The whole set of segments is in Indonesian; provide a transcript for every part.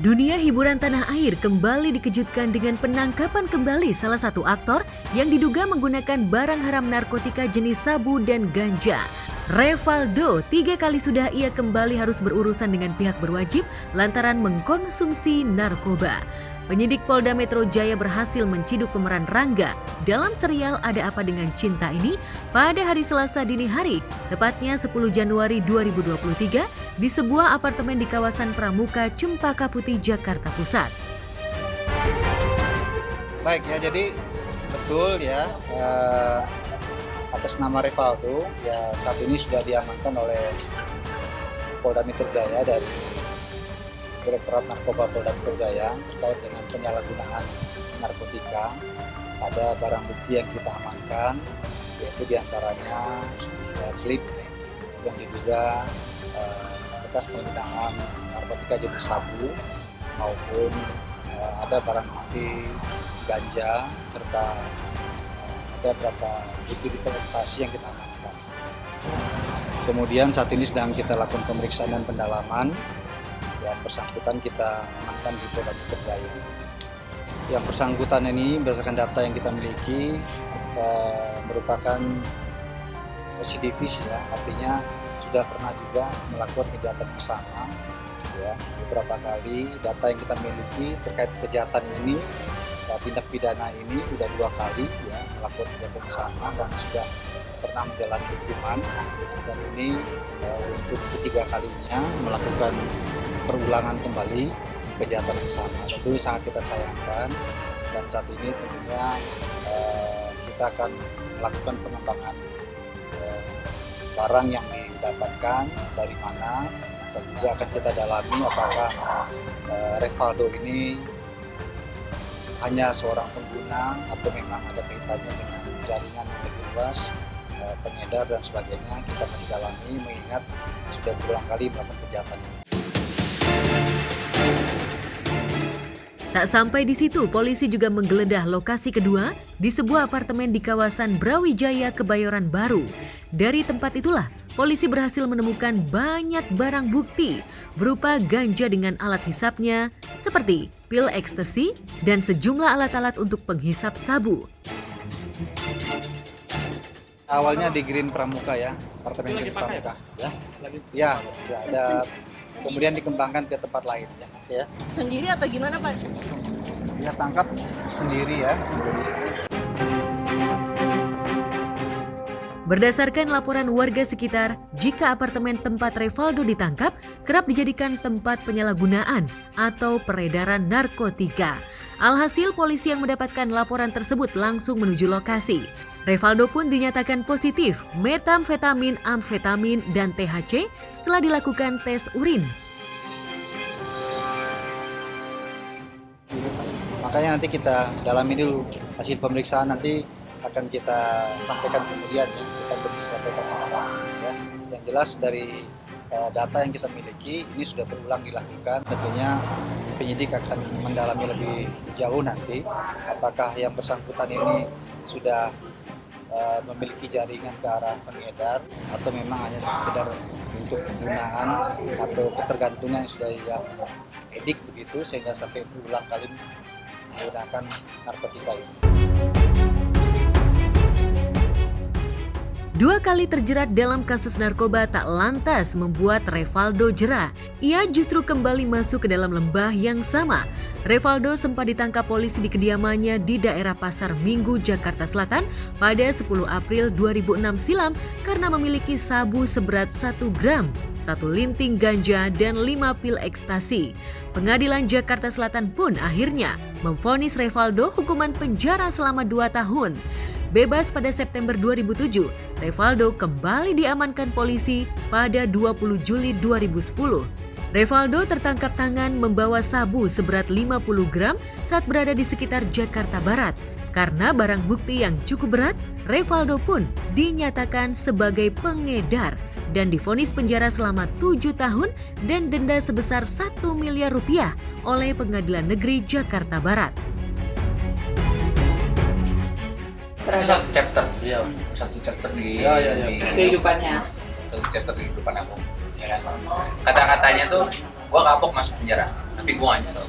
Dunia hiburan tanah air kembali dikejutkan dengan penangkapan kembali salah satu aktor yang diduga menggunakan barang haram narkotika jenis sabu dan ganja. Revaldo, 3 kali sudah ia kembali harus berurusan dengan pihak berwajib lantaran mengkonsumsi narkoba. Penyidik Polda Metro Jaya berhasil menciduk pemeran Rangga dalam serial Ada Apa Dengan Cinta ini pada hari Selasa dini hari, tepatnya 10 Januari 2023 di sebuah apartemen di kawasan Pramuka, Cempaka Putih, Jakarta Pusat. Baik ya, jadi betul ya, atas nama Revaldo ya saat ini sudah diamankan oleh Polda Metro Jaya dari Direktorat Narkoba Polda Metro Jaya terkait dengan penyalahgunaan narkotika. Ada barang bukti yang kita amankan, yaitu diantaranya klip yang diduga bekas penggunaan narkotika jenis sabu, maupun ada barang bukti ganja, serta ada beberapa bukti dokumentasi yang kita amankan. Kemudian saat ini sedang kita lakukan pemeriksaan dan pendalaman. Yang bersangkutan kita amankan di Polda Metro Jaya. Yang bersangkutan ini berdasarkan data yang kita miliki merupakan residivis ya, artinya sudah pernah juga melakukan kejahatan yang sama ya, beberapa kali. Data yang kita miliki terkait kejahatan ini, tindak pidana ini sudah 2 kali ya melakukan kejahatan yang sama dan sudah pernah menjalani hukuman, dan ini untuk ketiga kalinya melakukan perulangan kembali kejahatan yang sama. Tentu sangat kita sayangkan, dan saat ini tentunya kita akan melakukan pengembangan barang yang didapatkan dari mana, dan juga akan kita dalami apakah Revaldo ini hanya seorang pengguna atau memang ada kaitannya dengan jaringan yang lebih luas, pengedar dan sebagainya. Kita masih dalami mengingat sudah berulang kali melakukan kejahatan ini. Tak sampai di situ, polisi juga menggeledah lokasi kedua di sebuah apartemen di kawasan Brawijaya, Kebayoran Baru. Dari tempat itulah, polisi berhasil menemukan banyak barang bukti berupa ganja dengan alat hisapnya, seperti pil ekstasi dan sejumlah alat-alat untuk penghisap sabu. Awalnya di Green Pramuka ya, apartemen Green Pramuka. Ya, ada. Kemudian dikembangkan ke tempat lain ya. Sendiri atau gimana Pak? Dia tangkap sendiri ya. Berdasarkan laporan warga sekitar, jika apartemen tempat Revaldo ditangkap kerap dijadikan tempat penyalahgunaan atau peredaran narkotika. Alhasil, polisi yang mendapatkan laporan tersebut langsung menuju lokasi. Revaldo pun dinyatakan positif metamfetamin, amfetamin, dan THC setelah dilakukan tes urin. Makanya nanti kita dalami dulu hasil pemeriksaan, nanti akan kita sampaikan kemudian ya, kita belum sampaikan sekarang ya. Yang jelas dari data yang kita miliki ini sudah berulang dilakukan, tentunya penyidik akan mendalami lebih jauh nanti apakah yang bersangkutan ini sudah memiliki jaringan ke arah pengedar atau memang hanya sekedar untuk penggunaan atau ketergantungan yang sudah edik begitu sehingga sampai berulang kali menggunakan narkotika ini. 2 kali terjerat dalam kasus narkoba tak lantas membuat Revaldo jera. Ia justru kembali masuk ke dalam lembah yang sama. Revaldo sempat ditangkap polisi di kediamannya di daerah Pasar Minggu, Jakarta Selatan pada 10 April 2006 silam karena memiliki sabu seberat 1 gram, 1 linting ganja, dan 5 pil ekstasi. Pengadilan Jakarta Selatan pun akhirnya memvonis Revaldo hukuman penjara selama 2 tahun. Bebas pada September 2007, Revaldo kembali diamankan polisi pada 20 Juli 2010. Revaldo tertangkap tangan membawa sabu seberat 50 gram saat berada di sekitar Jakarta Barat. Karena barang bukti yang cukup berat, Revaldo pun dinyatakan sebagai pengedar dan divonis penjara selama 7 tahun dan denda sebesar 1 miliar rupiah oleh Pengadilan Negeri Jakarta Barat. Itu satu chapter, satu chapter di kehidupannya. Satu chapter di kehidupan aku, ya kan. Kata-katanya tuh Gue kapok masuk penjara, tapi gue gak nyesel.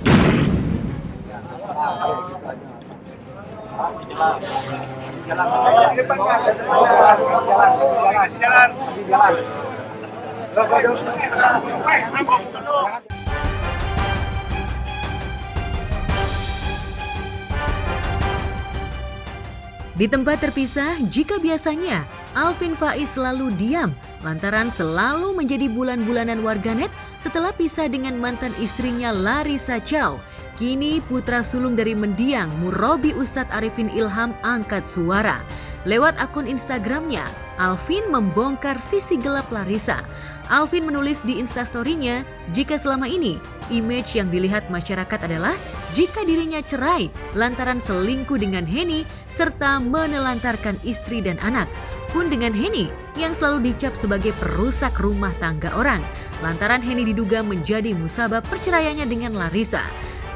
Di tempat terpisah, jika biasanya Alvin Faiz selalu diam lantaran selalu menjadi bulan-bulanan warganet setelah pisah dengan mantan istrinya Larissa Chow. Kini putra sulung dari mendiang Murabi Ustadz Arifin Ilham angkat suara. Lewat akun Instagramnya, Alvin membongkar sisi gelap Larissa. Alvin menulis di Instastory-nya, jika selama ini image yang dilihat masyarakat adalah jika dirinya cerai lantaran selingkuh dengan Henny serta menelantarkan istri dan anak. Pun dengan Henny yang selalu dicap sebagai perusak rumah tangga orang lantaran Henny diduga menjadi musabab perceraiannya dengan Larissa.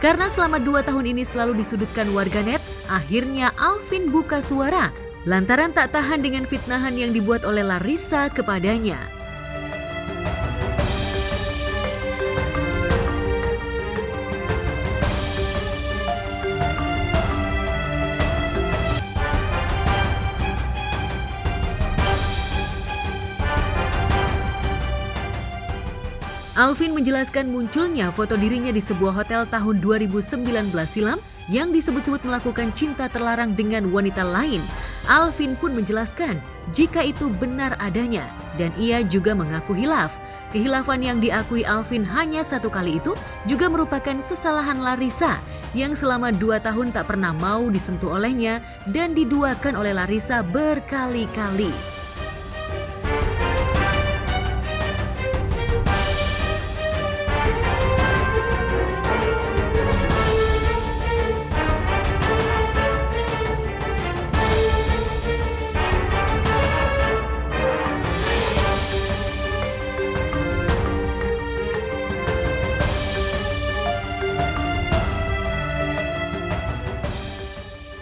Karena selama 2 tahun ini selalu disudutkan warganet, akhirnya Alvin buka suara lantaran tak tahan dengan fitnahan yang dibuat oleh Larissa kepadanya. Alvin menjelaskan munculnya foto dirinya di sebuah hotel tahun 2019 silam yang disebut-sebut melakukan cinta terlarang dengan wanita lain. Alvin pun menjelaskan jika itu benar adanya dan ia juga mengaku hilaf. Kehilafan yang diakui Alvin hanya 1 kali itu juga merupakan kesalahan Larissa yang selama 2 tahun tak pernah mau disentuh olehnya dan diduakan oleh Larissa berkali-kali.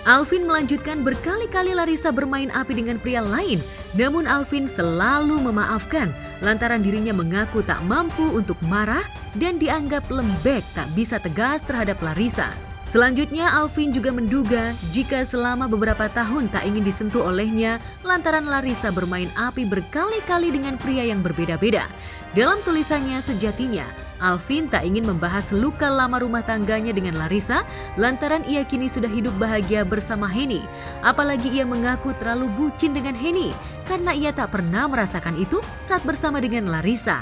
Alvin melanjutkan berkali-kali Larissa bermain api dengan pria lain, namun Alvin selalu memaafkan lantaran dirinya mengaku tak mampu untuk marah dan dianggap lembek tak bisa tegas terhadap Larissa. Selanjutnya Alvin juga menduga jika selama beberapa tahun tak ingin disentuh olehnya lantaran Larissa bermain api berkali-kali dengan pria yang berbeda-beda. Dalam tulisannya sejatinya, Alvin tak ingin membahas luka lama rumah tangganya dengan Larissa lantaran ia kini sudah hidup bahagia bersama Henny. Apalagi ia mengaku terlalu bucin dengan Henny karena ia tak pernah merasakan itu saat bersama dengan Larissa.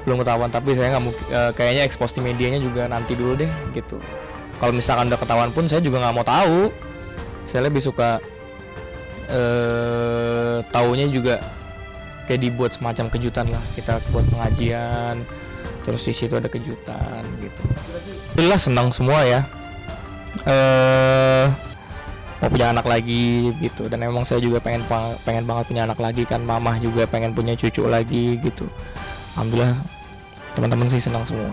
Belum ketahuan, tapi saya nggak mungkin, kayaknya expose di medianya juga nanti dulu deh gitu. Kalau misalkan udah ketahuan pun saya juga nggak mau tahu. Saya lebih suka taunya juga kayak dibuat semacam kejutan lah. Kita buat pengajian, terus di situ ada kejutan gitu. Alhamdulillah senang semua ya. Mau punya anak lagi gitu, dan emang saya juga pengen banget punya anak lagi kan. Mamah juga pengen punya cucu lagi gitu. Alhamdulillah teman-teman sih senang semua.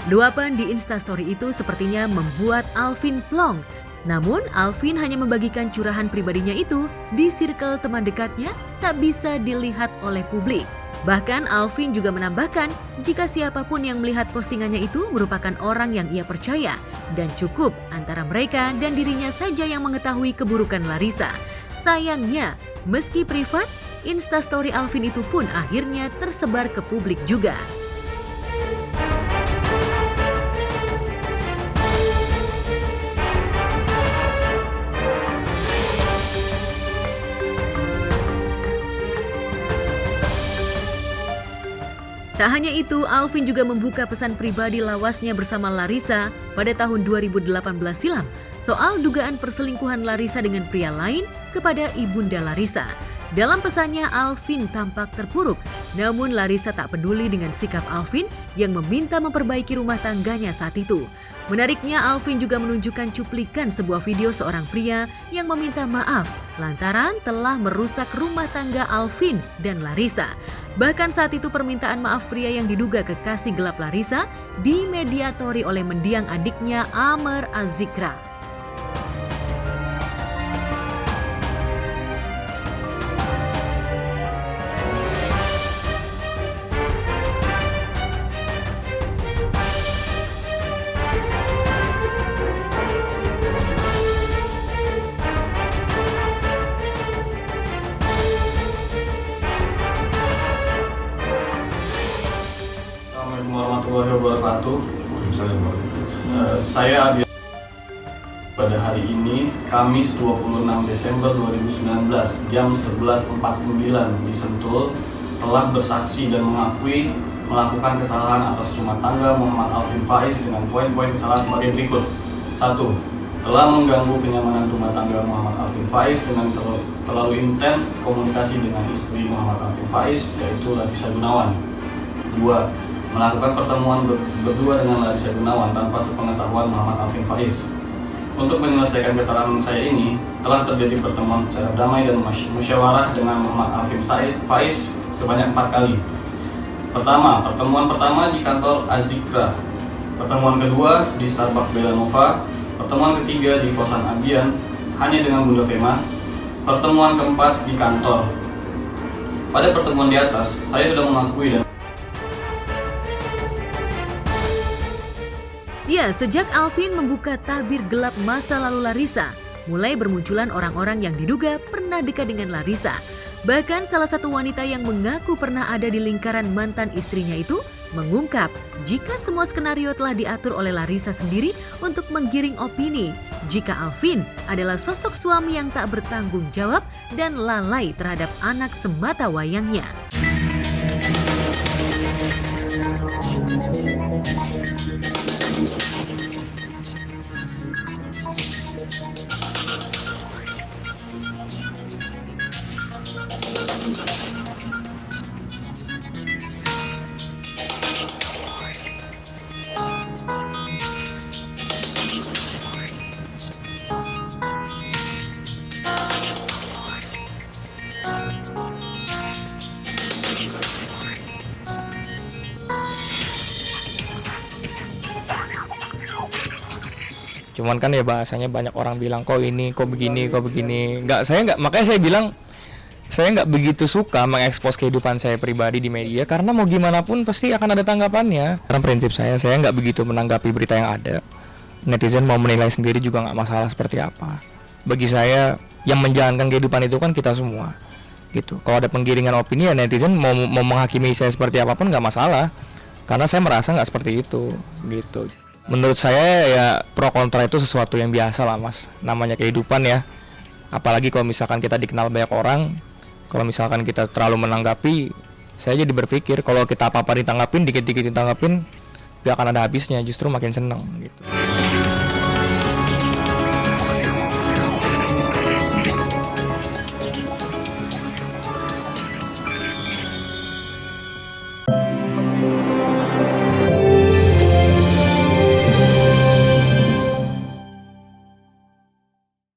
Luapan di Instastory itu sepertinya membuat Alvin plong. Namun Alvin hanya membagikan curahan pribadinya itu di circle teman dekatnya, tak bisa dilihat oleh publik. Bahkan Alvin juga menambahkan jika siapapun yang melihat postingannya itu merupakan orang yang ia percaya dan cukup antara mereka dan dirinya saja yang mengetahui keburukan Larissa. Sayangnya, meski privat, Instastory Alvin itu pun akhirnya tersebar ke publik juga. Tak hanya itu, Alvin juga membuka pesan pribadi lawasnya bersama Larissa pada tahun 2018 silam soal dugaan perselingkuhan Larissa dengan pria lain kepada ibunda Larissa. Dalam pesannya, Alvin tampak terpuruk, namun Larissa tak peduli dengan sikap Alvin yang meminta memperbaiki rumah tangganya saat itu. Menariknya, Alvin juga menunjukkan cuplikan sebuah video seorang pria yang meminta maaf lantaran telah merusak rumah tangga Alvin dan Larissa. Bahkan saat itu permintaan maaf pria yang diduga kekasih gelap Larissa dimediatori oleh mendiang adiknya Amer Azikra. Assalamualaikum warahmatullahi wabarakatuh. Saya Abi pada hari ini, Kamis 26 Desember 2019, jam 11.49 di Sentul, telah bersaksi dan mengakui melakukan kesalahan atas rumah tangga Muhammad Alvin Faiz dengan poin-poin kesalahan sebagai berikut. 1. Telah mengganggu kenyamanan rumah tangga Muhammad Alvin Faiz dengan terlalu intens komunikasi dengan istri Muhammad Alvin Faiz, yaitu Larissa Gunawan. 2. Melakukan pertemuan berdua dengan Larissa Gunawan tanpa sepengetahuan Muhammad Alvin Faiz. Untuk menyelesaikan kesalahan saya ini, telah terjadi pertemuan secara damai dan musyawarah dengan Muhammad Alvin Faiz sebanyak 4 kali. Pertemuan pertama di kantor Azikra, pertemuan kedua di Starbucks Belanova, pertemuan ketiga di kosan Abian hanya dengan Bunda Fema, pertemuan keempat di kantor. Pada pertemuan di atas, saya sudah mengakui dan Ya, sejak Alvin membuka tabir gelap masa lalu Larissa, mulai bermunculan orang-orang yang diduga pernah dekat dengan Larissa. Bahkan salah satu wanita yang mengaku pernah ada di lingkaran mantan istrinya itu mengungkap jika semua skenario telah diatur oleh Larissa sendiri untuk menggiring opini jika Alvin adalah sosok suami yang tak bertanggung jawab dan lalai terhadap anak semata wayangnya. Cuman kan ya bahasanya banyak orang bilang kok ini, kok begini. Makanya saya bilang saya nggak begitu suka mengekspos kehidupan saya pribadi di media karena mau gimana pun pasti akan ada tanggapannya. Karena prinsip saya nggak begitu menanggapi berita yang ada. Netizen mau menilai sendiri juga nggak masalah seperti apa. Bagi saya yang menjalankan kehidupan itu kan kita semua, gitu. Kalau ada penggiringan opini ya netizen mau menghakimi saya seperti apapun nggak masalah. Karena saya merasa nggak seperti itu, gitu. Menurut saya ya pro kontra itu sesuatu yang biasa lah mas, namanya kehidupan ya. Apalagi kalau misalkan kita dikenal banyak orang, kalau misalkan kita terlalu menanggapi, saya jadi berpikir kalau kita apa-apa ditanggapin, dikit-dikit ditanggapin, gak akan ada habisnya, justru makin seneng gitu.